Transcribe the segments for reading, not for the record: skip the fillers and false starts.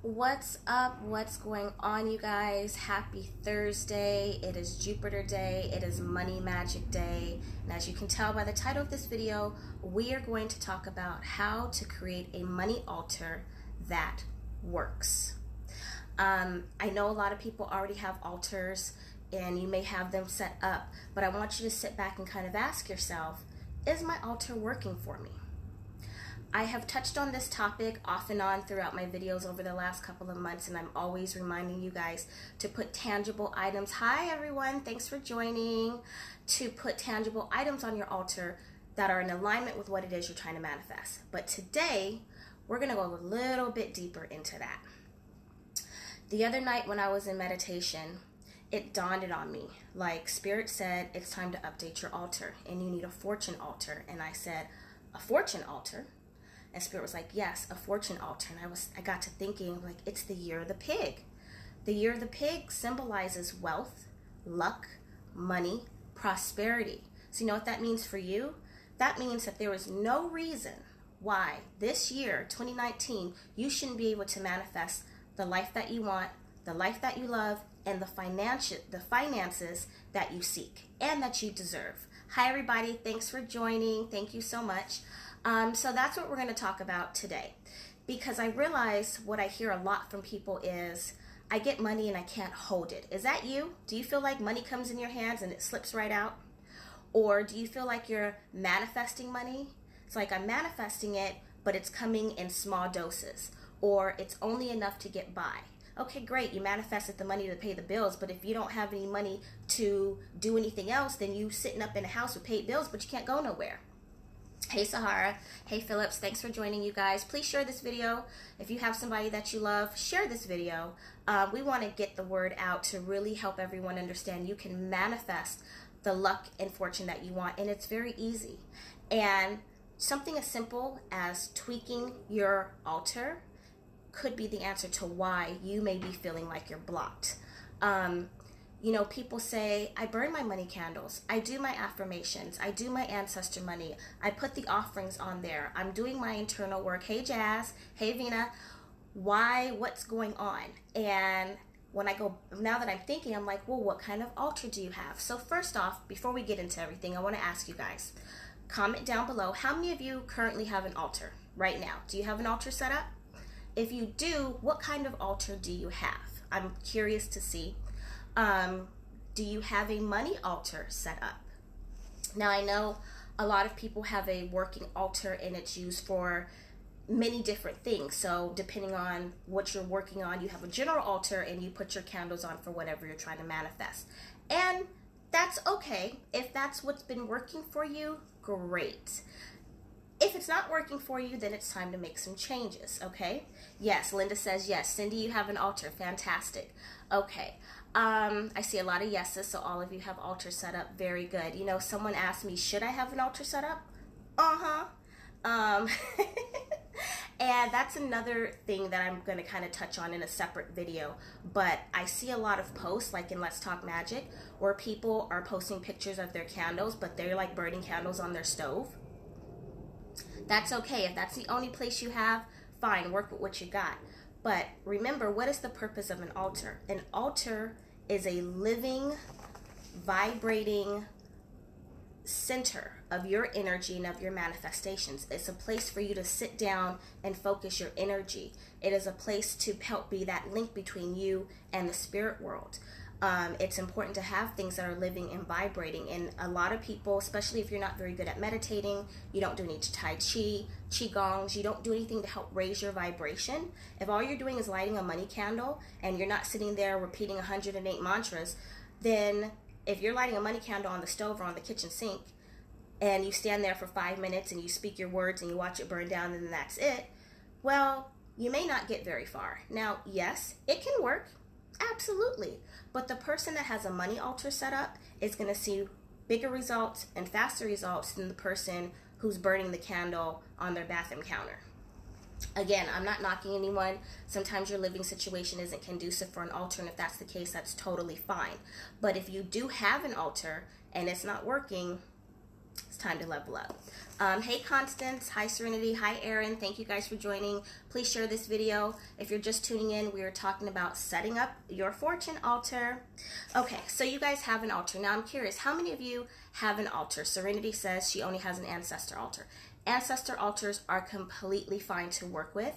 What's up? What's going on, you guys? Happy Thursday. It is Jupiter Day. It is Money Magic Day. And as you can tell by the title of this video, we are going to talk about how to create a money altar that works. I know a lot of people already have altars and you may have them set up, but I want you to sit back and kind of ask yourself, is my altar working for me? I have touched on this topic off and on throughout my videos over the last couple of months, and I'm always reminding you guys to put tangible items. Hi everyone, thanks for joining. To put tangible items on your altar that are in alignment with what it is you're trying to manifest. But today, we're going to go a little bit deeper into that. The other night when I was in meditation, it dawned on me, like Spirit said, it's time to update your altar and you need a fortune altar. And I said, a fortune altar? And Spirit was like, yes, a fortune altar. And I got to thinking, like, it's the year of the pig. The year of the pig symbolizes wealth, luck, money, prosperity. So you know what that means for you? That means that there is no reason why this year, 2019, you shouldn't be able to manifest the life that you want, the life that you love, and the finances that you seek and that you deserve. Hi everybody, thanks for joining. Thank you so much. So that's what we're going to talk about today, because I realize what I hear a lot from people is, I get money and I can't hold it. Is that you? Do you feel like money comes in your hands and it slips right out? Or do you feel like you're manifesting money? It's like I'm manifesting it, but it's coming in small doses, or it's only enough to get by. Okay, great, you manifested the money to pay the bills, but if you don't have any money to do anything else, then you sitting up in a house with paid bills, but you can't go nowhere. Hey Sahara, hey Phillips, thanks for joining, you guys. Please share this video. If you have somebody that you love, share this video. We want to get the word out to really help everyone understand you can manifest the luck and fortune that you want, and it's very easy. And something as simple as tweaking your altar could be the answer to why you may be feeling like you're blocked. You know, people say, I burn my money candles, I do my affirmations, I do my ancestor money, I put the offerings on there, I'm doing my internal work. Hey Jazz, hey Vina, why, what's going on? And when I go, now that I'm thinking, I'm like, well, what kind of altar do you have? So first off, before we get into everything, I want to ask you guys, comment down below, how many of you currently have an altar right now? Do you have an altar set up? If you do, what kind of altar do you have? I'm curious to see. Do you have a money altar set up? Now, I know a lot of people have a working altar and it's used for many different things. So depending on what you're working on, you have a general altar and you put your candles on for whatever you're trying to manifest. And that's okay. If that's what's been working for you, great. If it's not working for you, then it's time to make some changes, okay? Yes, Linda says yes. Cindy, you have an altar. Fantastic. Okay. I see a lot of yeses, so all of you have altars set up. Very good. You know, someone asked me, should I have an altar set up? And that's another thing that I'm going to kind of touch on in a separate video. But I see a lot of posts, like in Let's Talk Magic, where people are posting pictures of their candles, but they're like burning candles on their stove. That's okay. If that's the only place you have, fine, work with what you got. But remember, what is the purpose of an altar? An altar is a living, vibrating center of your energy and of your manifestations. It's a place for you to sit down and focus your energy. It is a place to help be that link between you and the spirit world. It's important to have things that are living and vibrating. And a lot of people, especially if you're not very good at meditating, you don't do any Tai Chi, Qigongs, you don't do anything to help raise your vibration. If all you're doing is lighting a money candle and you're not sitting there repeating 108 mantras, then if you're lighting a money candle on the stove or on the kitchen sink and you stand there for 5 minutes and you speak your words and you watch it burn down and then that's it, well, you may not get very far. Now, yes, it can work. Absolutely. But the person that has a money altar set up is going to see bigger results and faster results than the person who's burning the candle on their bathroom counter. Again, I'm not knocking anyone. Sometimes your living situation isn't conducive for an altar, and if that's the case, that's totally fine. But if you do have an altar and it's not working, it's time to level up. Hey Constance, hi Serenity, hi Erin, thank you guys for joining. Please share this video. If you're just tuning in, we are talking about setting up your fortune altar. Okay, so you guys have an altar. Now I'm curious, how many of you have an altar? Serenity says she only has an ancestor altar. Ancestor altars are completely fine to work with,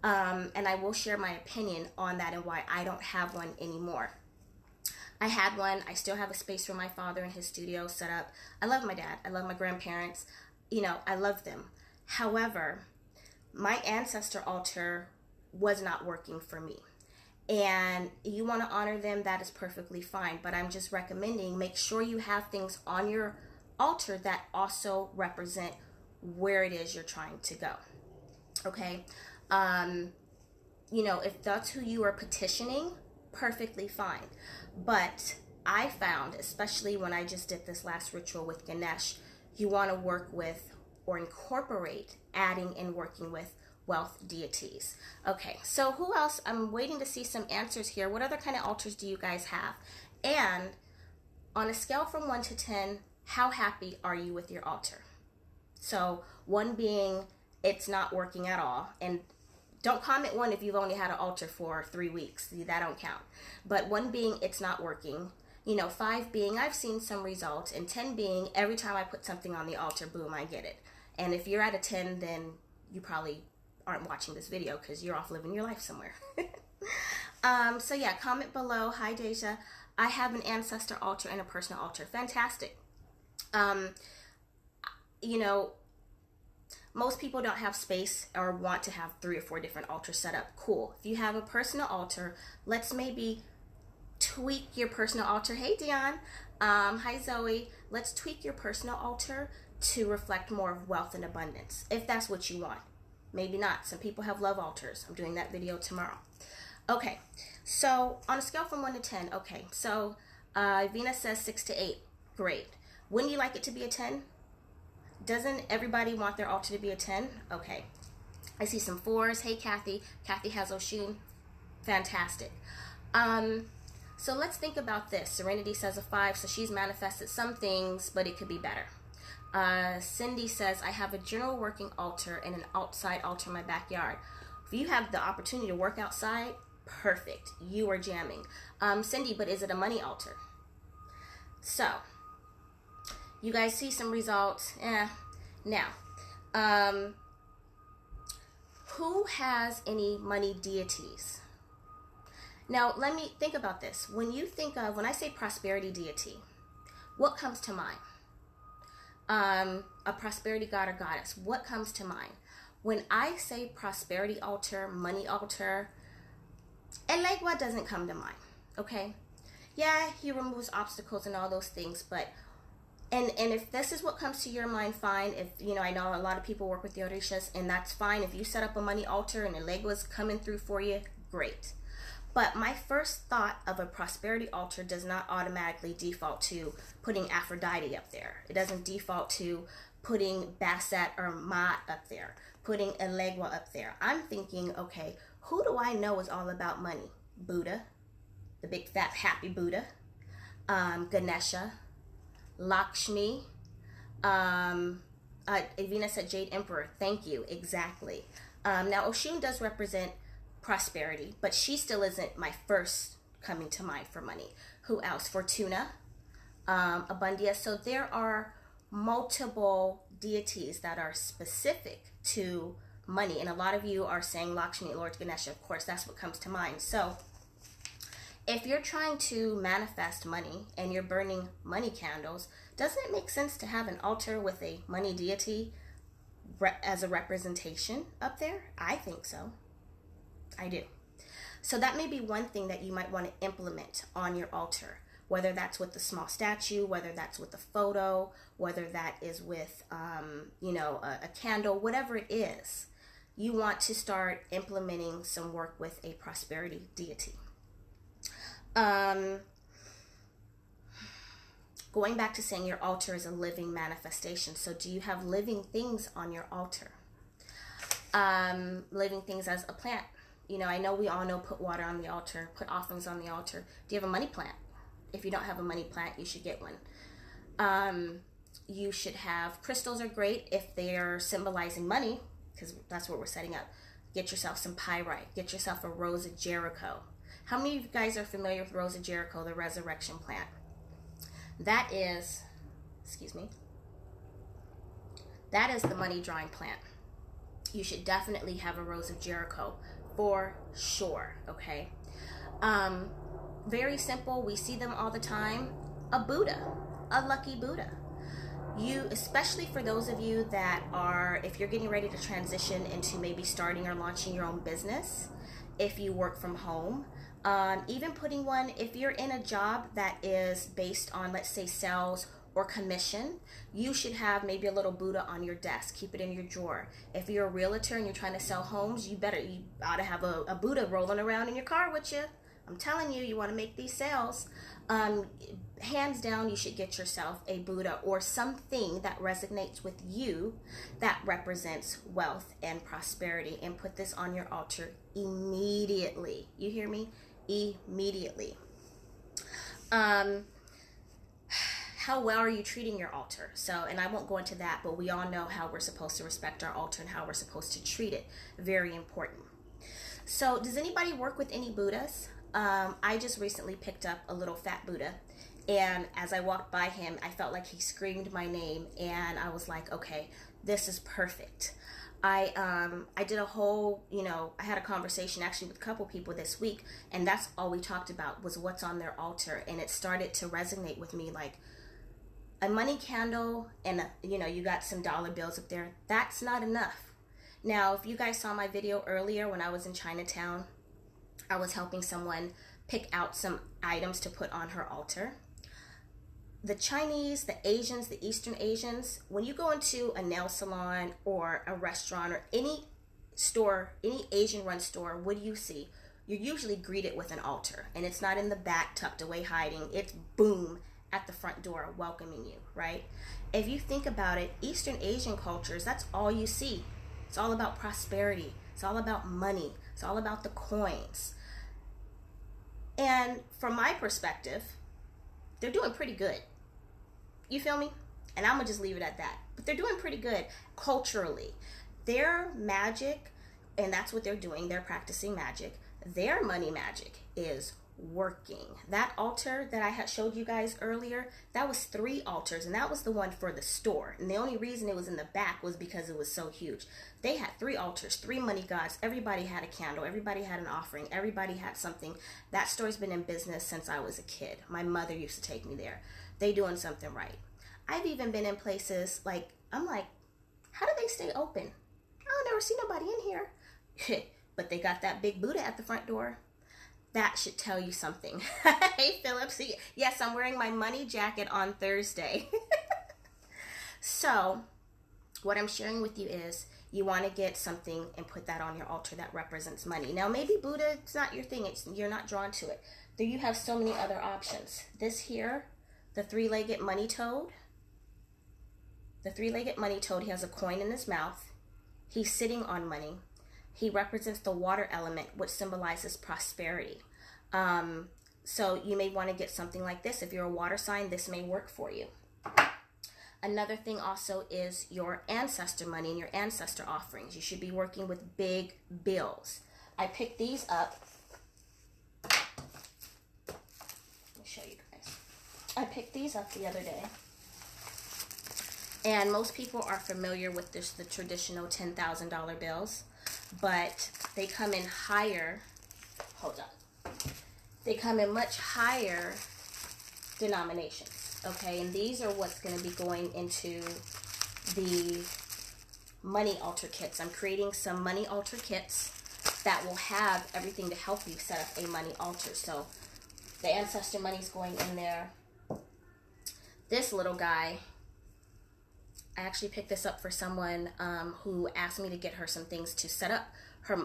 and I will share my opinion on that and why I don't have one anymore. I had one. I still have a space for my father in his studio set up. I love my dad. I love my grandparents. You know, I love them. However, my ancestor altar was not working for me. And you want to honor them, that is perfectly fine. But I'm just recommending make sure you have things on your altar that also represent where it is you're trying to go. Okay? You know, if that's who you are petitioning, perfectly fine. But I found, especially when I just did this last ritual with Ganesh, you want to work with or incorporate adding and working with wealth deities. Okay, so who else? I'm waiting to see some answers here. What other kind of altars do you guys have? And on a scale from 1 to 10, how happy are you with your altar? So 1 being it's not working at all. And don't comment 1 if you've only had an altar for 3 weeks. That don't count. But 1 being it's not working. You know, 5 being I've seen some results, and 10 being every time I put something on the altar, boom, I get it. And if you're at a 10, then you probably aren't watching this video because you're off living your life somewhere. So yeah, comment below. Hi Deja. I have an ancestor altar and a personal altar. Fantastic. You know, most people don't have space or want to have 3 or 4 different altars set up. Cool. If you have a personal altar, let's maybe tweak your personal altar. Hey Dion. Hi Zoe. Let's tweak your personal altar to reflect more of wealth and abundance, if that's what you want. Maybe not. Some people have love altars. I'm doing that video tomorrow. Okay, so on a scale from 1 to 10, okay, so Vina says 6 to 8. Great. Wouldn't you like it to be a 10? Doesn't everybody want their altar to be a 10? Okay. I see some 4s. Hey Kathy. Kathy has Oshun. Fantastic. So let's think about this. Serenity says a 5, so she's manifested some things, but it could be better. Cindy says, I have a general working altar and an outside altar in my backyard. If you have the opportunity to work outside, perfect. You are jamming. Cindy, but is it a money altar? So, you guys see some results. Now, who has any money deities? Now, let me think about this. When I say prosperity deity, what comes to mind? A prosperity god or goddess, what comes to mind? When I say prosperity altar, money altar, Elegua doesn't come to mind, okay? Yeah, he removes obstacles and all those things, but, and if this is what comes to your mind, fine. If, you know, I know a lot of people work with the Orishas, and that's fine. If you set up a money altar and Elegua's coming through for you, great. But my first thought of a prosperity altar does not automatically default to putting Aphrodite up there. It doesn't default to putting Bastet or Maat up there, putting Elegua up there. I'm thinking, okay, who do I know is all about money? Buddha, the big fat happy Buddha, Ganesha, Lakshmi, Evina said Jade Emperor. Thank you, exactly. Now Oshun does represent prosperity, but she still isn't my first coming to mind for money. Who else? Fortuna, Abundia. So there are multiple deities that are specific to money, and a lot of you are saying Lakshmi, Lord Ganesha. Of course, that's what comes to mind. So if you're trying to manifest money and you're burning money candles, doesn't it make sense to have an altar with a money deity as a representation up there? I think so. I do. So that may be one thing that you might want to implement on your altar, whether that's with the small statue, whether that's with a photo, whether that is with, you know, a candle, whatever it is. You want to start implementing some work with a prosperity deity. Going back to saying your altar is a living manifestation. So do you have living things on your altar? Living things as a plant. You know, I know we all know put water on the altar, put offerings on the altar. Do you have a money plant? If you don't have a money plant, you should get one. You should have, crystals are great if they're symbolizing money, because that's what we're setting up. Get yourself some pyrite. Get yourself a Rose of Jericho. How many of you guys are familiar with Rose of Jericho, the resurrection plant? That is, that is the money drawing plant. You should definitely have a Rose of Jericho for sure, okay? Very simple. We see them all the time. A Buddha, a lucky Buddha. You, especially for those of you that are, if you're getting ready to transition into maybe starting or launching your own business, if you work from home, even putting one, if you're in a job that is based on, let's say, sales or commission, you should have maybe a little Buddha on your desk. Keep it in your drawer. If you're a realtor and you're trying to sell homes, you ought to have a Buddha rolling around in your car with you. I'm telling you, you want to make these sales. Hands down, you should get yourself a Buddha or something that resonates with you that represents wealth and prosperity, and put this on your altar immediately. You hear me? Immediately. How well are you treating your altar? So, and I won't go into that, but we all know how we're supposed to respect our altar and how we're supposed to treat it. Very important. So, does anybody work with any Buddhas? I just recently picked up a little fat Buddha, and as I walked by him, I felt like he screamed my name, and I was like, okay, this is perfect. I did a whole, I had a conversation actually with a couple people this week, and that's all we talked about was what's on their altar, and it started to resonate with me like a money candle and, you got some dollar bills up there. That's not enough. Now, if you guys saw my video earlier when I was in Chinatown, I was helping someone pick out some items to put on her altar. The Chinese, the Asians, the Eastern Asians, when you go into a nail salon or a restaurant or any store, any Asian run store, what do you see? You're usually greeted with an altar, and it's not in the back tucked away hiding. It's boom at the front door welcoming you, right? If you think about it, Eastern Asian cultures, that's all you see. It's all about prosperity. It's all about money. It's all about the coins. And from my perspective, they're doing pretty good. You feel me? And I'm going to just leave it at that. But they're doing pretty good culturally. Their magic, and that's what they're doing, they're practicing magic. Their money magic is working. That altar that I had showed you guys earlier, that was 3 altars, and that was the one for the store. And the only reason it was in the back was because it was so huge. They had 3 altars, 3 money gods. Everybody had a candle. Everybody had an offering. Everybody had something. That store's been in business since I was a kid. My mother used to take me there. They doing something right. I've even been in places like, I'm like, how do they stay open? I never see nobody in here. But they got that big Buddha at the front door. That should tell you something. Hey, Philip. See, yes, I'm wearing my money jacket on Thursday. So, what I'm sharing with you is you want to get something and put that on your altar that represents money. Now, maybe Buddha is not your thing. You're not drawn to it. Then you have so many other options. This here, the 3-legged money toad. The 3-legged money toad, he has a coin in his mouth. He's sitting on money. He represents the water element, which symbolizes prosperity. So you may want to get something like this. If you're a water sign, this may work for you. Another thing also is your ancestor money and your ancestor offerings. You should be working with big bills. I picked these up. Let me show you guys. I picked these up the other day. And most people are familiar with the traditional $10,000 bills. But they come in higher, hold up, they come in much higher denominations, okay? And these are what's going to be going into the money altar kits. I'm creating some money altar kits that will have everything to help you set up a money altar. So the ancestor money is going in there. This little guy, I actually picked this up for someone who asked me to get her some things to set up.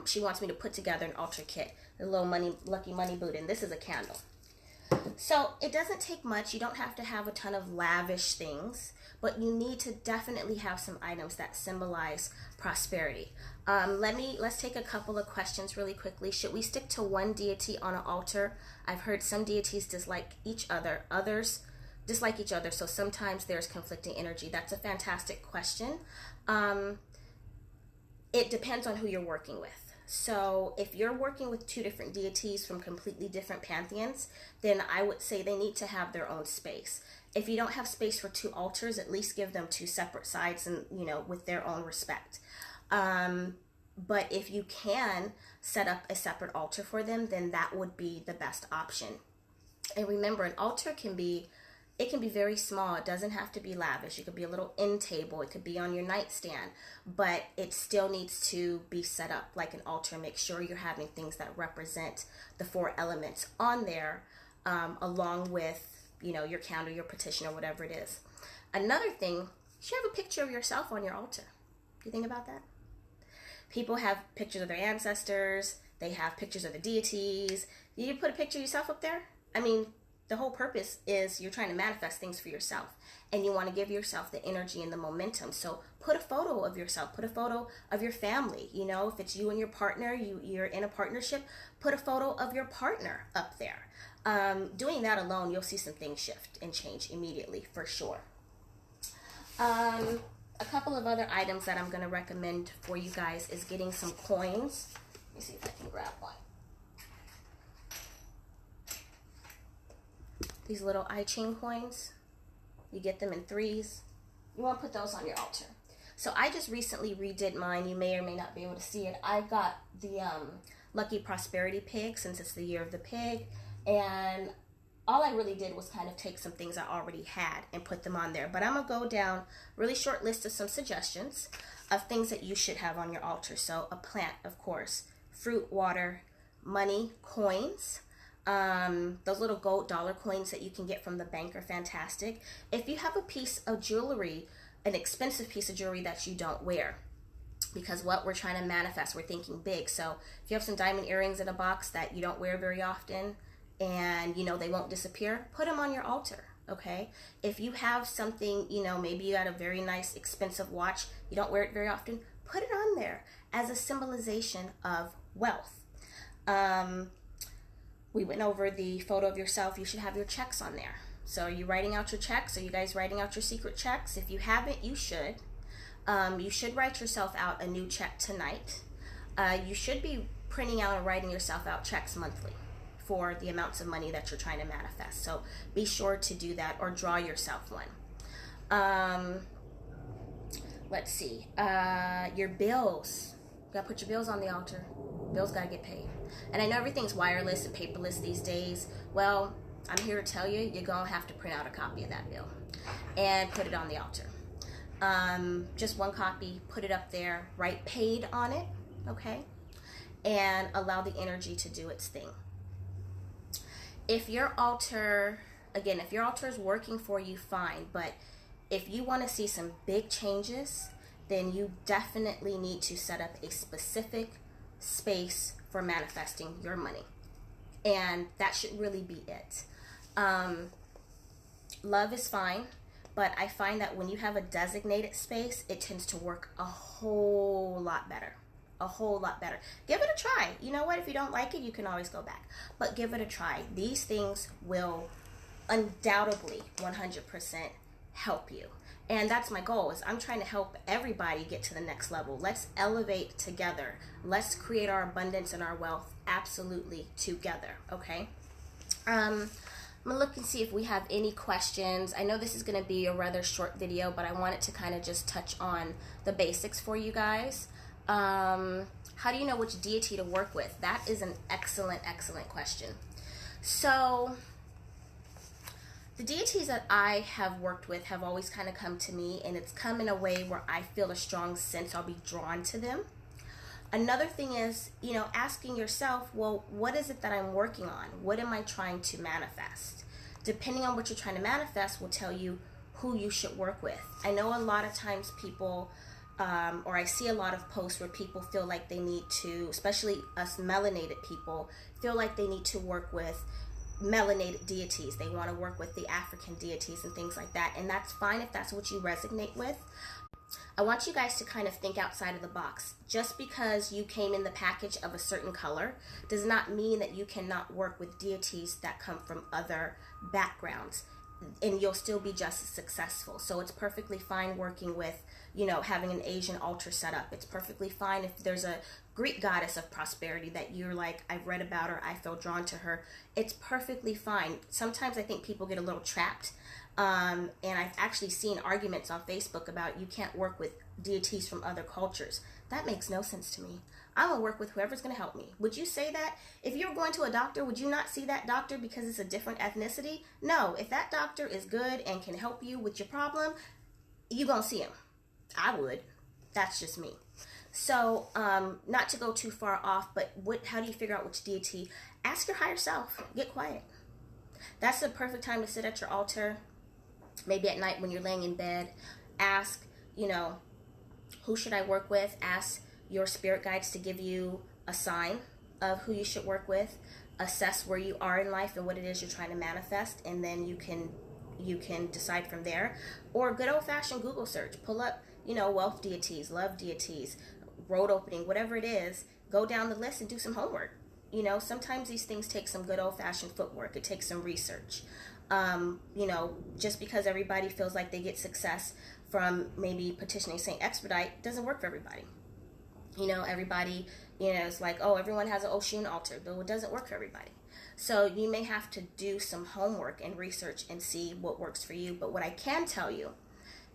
She wants me to put together an altar kit, a little lucky money Buddha, and this is a candle. So it doesn't take much. You don't have to have a ton of lavish things, but you need to definitely have some items that symbolize prosperity. Let's take a couple of questions really quickly. Should we stick to one deity on an altar? I've heard some deities dislike each other. Others just like each other. So sometimes there's conflicting energy. That's a fantastic question. It depends on who you're working with. So if you're working with two different deities from completely different pantheons, then I would say they need to have their own space. If you don't have space for two altars, at least give them two separate sides and, you know, with their own respect. But if you can set up a separate altar for them, then that would be the best option. And remember, an altar can be very small. It doesn't have to be lavish. It could be a little end table. It could be on your nightstand, but it still needs to be set up like an altar. Make sure you're having things that represent the four elements on there, along with, you know, your candle, your petition, or whatever it is. Another thing, you should have a picture of yourself on your altar. Do you think about that? People have pictures of their ancestors. They have pictures of the deities. You put a picture of yourself up there? I mean, the whole purpose is you're trying to manifest things for yourself, and you want to give yourself the energy and the momentum. So put a photo of yourself, put a photo of your family. You know, if it's you and your partner, you're in a partnership, put a photo of your partner up there. Doing that alone, you'll see some things shift and change immediately for sure. A couple of other items that I'm going to recommend for you guys is getting some coins. Let me see if I can grab one. These little I-Ching coins, you get them in 3s. You want to put those on your altar. So I just recently redid mine. You may or may not be able to see it. I got the Lucky Prosperity Pig, since it's the year of the pig, and all I really did was kind of take some things I already had and put them on there. But I'm going to go down a really short list of some suggestions of things that you should have on your altar. So a plant, of course, fruit, water, money, coins. Those little gold dollar coins that you can get from the bank are fantastic. If you have a piece of jewelry, an expensive piece of jewelry that you don't wear, because what we're trying to manifest, we're thinking big. So if you have some diamond earrings in a box that you don't wear very often, and you know they won't disappear, put them on your altar. Okay, if you have something, you know, maybe you got a very nice expensive watch, you don't wear it very often, put it on there as a symbolization of wealth. We went over the photo of yourself. You should have your checks on there. So are you writing out your checks? Are you guys writing out your secret checks? If you haven't, you should. You should write yourself out a new check tonight. You should be printing out and writing yourself out checks monthly for the amounts of money that you're trying to manifest. So be sure to do that, or draw yourself one. Let's see. Your bills. You gotta put your bills on the altar. Bills gotta get paid. And I know everything's wireless and paperless these days. Well, I'm here to tell you, you're gonna have to print out a copy of that bill and put it on the altar. Just one copy, put it up there, write paid on it, okay? And allow the energy to do its thing. If your altar, again, if your altar is working for you, fine. But if you want to see some big changes, then you definitely need to set up a specific space for manifesting your money. And that should really be it. Love is fine, but I find that when you have a designated space, it tends to work a whole lot better. A whole lot better. Give it a try. You know what? If you don't like it, you can always go back. But give it a try. These things will undoubtedly 100% help you. And that's my goal, is I'm trying to help everybody get to the next level. Let's elevate together. Let's create our abundance and our wealth absolutely together, okay? I'm gonna look and see if we have any questions. I know this is gonna be a rather short video, but I wanted to kind of just touch on the basics for you guys. How do you know which deity to work with? That is an excellent, excellent question. So the deities that I have worked with have always kind of come to me, and it's come in a way where I feel a strong sense I'll be drawn to them. Another thing is, you know, asking yourself, well, what is it that I'm working on? What am I trying to manifest? Depending on what you're trying to manifest will tell you who you should work with. I know a lot of times people, or I see a lot of posts where people feel like they need to, especially us melanated people, feel like they need to work with melanated deities. They want to work with the African deities and things like that, and that's fine if that's what you resonate with. I want you guys to kind of think outside of the box. Just because you came in the package of a certain color does not mean that you cannot work with deities that come from other backgrounds. and you'll still be just as successful. So it's perfectly fine working with, having an Asian altar set up. It's perfectly fine if there's a Greek goddess of prosperity that you're like, I've read about her, I feel drawn to her. It's perfectly fine. Sometimes I think people get a little trapped. And I've actually seen arguments on Facebook about you can't work with deities from other cultures. That makes no sense to me. I'm going to work with whoever's going to help me. Would you say that? If you're going to a doctor, would you not see that doctor because it's a different ethnicity? No. If that doctor is good and can help you with your problem, you're going to see him. I would. That's just me. So, not to go too far off, but how do you figure out which deity? Ask your higher self. Get quiet. That's the perfect time to sit at your altar. Maybe at night when you're laying in bed. Ask, who should I work with? Ask your spirit guides to give you a sign of who you should work with. Assess where you are in life and what it is you're trying to manifest, and then you can decide from there. Or good old-fashioned Google search. Pull up, wealth deities, love deities, road opening, whatever it is. Go down the list and do some homework. Sometimes these things take some good old-fashioned footwork. It takes some research. Just because everybody feels like they get success from maybe petitioning Saint Expedite doesn't work for everybody. Everybody, it's like, oh, everyone has an Oshun altar, but it doesn't work for everybody. So you may have to do some homework and research and see what works for you. But what I can tell you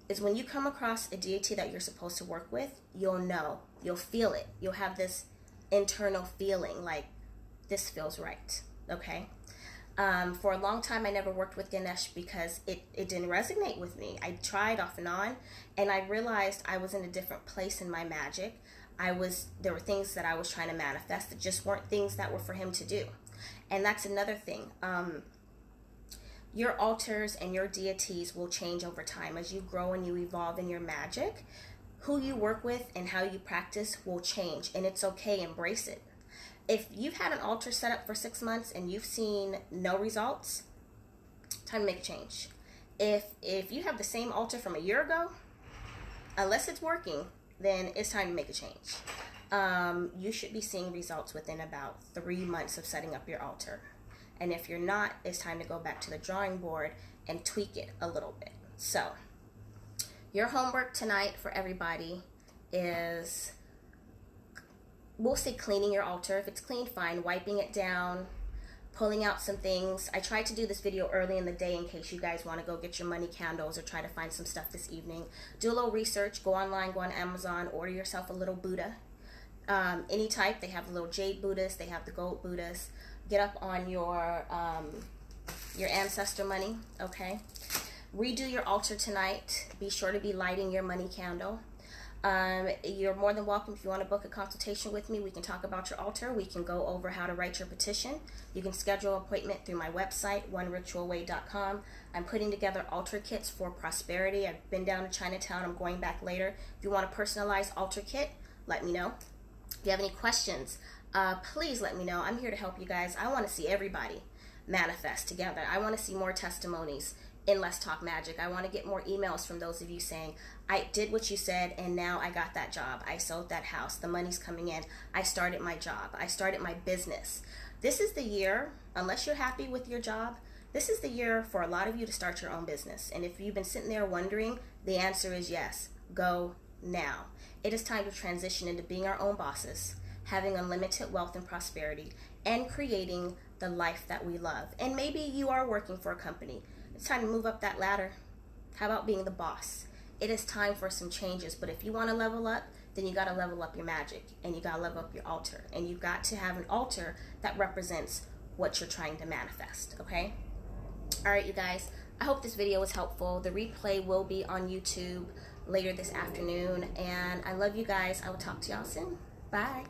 is when you come across a deity that you're supposed to work with, you'll know, you'll feel it. You'll have this internal feeling like this feels right, okay? For a long time, I never worked with Ganesh because it didn't resonate with me. I tried off and on, and I realized I was in a different place in my magic. There were things that I was trying to manifest that just weren't things that were for him to do. And that's another thing. Your altars and your deities will change over time. As you grow and you evolve in your magic, who you work with and how you practice will change, and it's okay. Embrace it. If you've had an altar set up for 6 months and you've seen no results, time to make a change. If you have the same altar from a year ago, unless it's working, then it's time to make a change. You should be seeing results within about 3 months of setting up your altar. And if you're not, it's time to go back to the drawing board and tweak it a little bit. So, your homework tonight for everybody is, we'll say cleaning your altar. If it's clean, fine. Wiping it down, pulling out some things. I tried to do this video early in the day in case you guys want to go get your money candles or try to find some stuff this evening. Do a little research. Go online, go on Amazon, order yourself a little Buddha. Any type. They have the little jade Buddhas. They have the gold Buddhas. Get up on your ancestor money, okay? Redo your altar tonight. Be sure to be lighting your money candle. You're more than welcome if you want to book a consultation with me. We can talk about your altar. We can go over how to write your petition. You can schedule an appointment through my website, oneritualway.com. I'm putting together altar kits for prosperity. I've been down to Chinatown. I'm going back later. If you want a personalized altar kit, let me know. If you have any questions, please let me know. I'm here to help you guys. I want to see everybody manifest together. I want to see more testimonies in Let's Talk Magic. I want to get more emails from those of you saying, I did what you said and now I got that job. I sold that house. The money's coming in. I started my job. I started my business. This is the year, unless you're happy with your job, this is the year for a lot of you to start your own business. And if you've been sitting there wondering, the answer is yes. Go now. It is time to transition into being our own bosses, having unlimited wealth and prosperity, and creating the life that we love. And maybe you are working for a company. It's time to move up that ladder. How about being the boss? It is time for some changes, but if you want to level up, then you got to level up your magic, and you got to level up your altar, and you got to have an altar that represents what you're trying to manifest, okay? All right, you guys, I hope this video was helpful. The replay will be on YouTube later this afternoon, and I love you guys. I will talk to y'all soon. Bye.